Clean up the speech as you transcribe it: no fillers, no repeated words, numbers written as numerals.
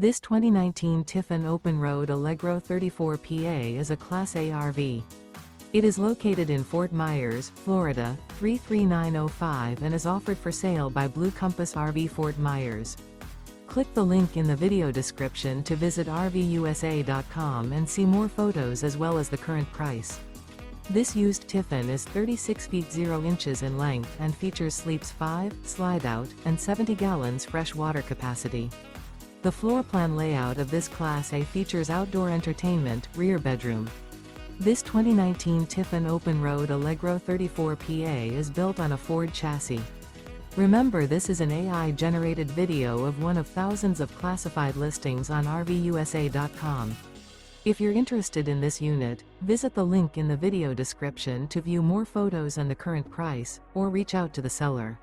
This 2019 Tiffin Open Road Allegro 34 PA is a Class A RV. It is located in Fort Myers, Florida, 33905 and is offered for sale by Blue Compass RV Fort Myers. Click the link in the video description to visit RVUSA.com and see more photos as well as the current price. This used Tiffin is 36 feet 0 inches in length and features sleeps 5, Slideout, and 70 gallons fresh water capacity. The floor plan layout of this Class A features outdoor entertainment, rear bedroom. This 2019 Tiffin Open Road Allegro 34 PA is built on a Ford chassis. Remember, this is an AI-generated video of one of thousands of classified listings on RVUSA.com. If you're interested in this unit, visit the link in the video description to view more photos and the current price, or reach out to the seller.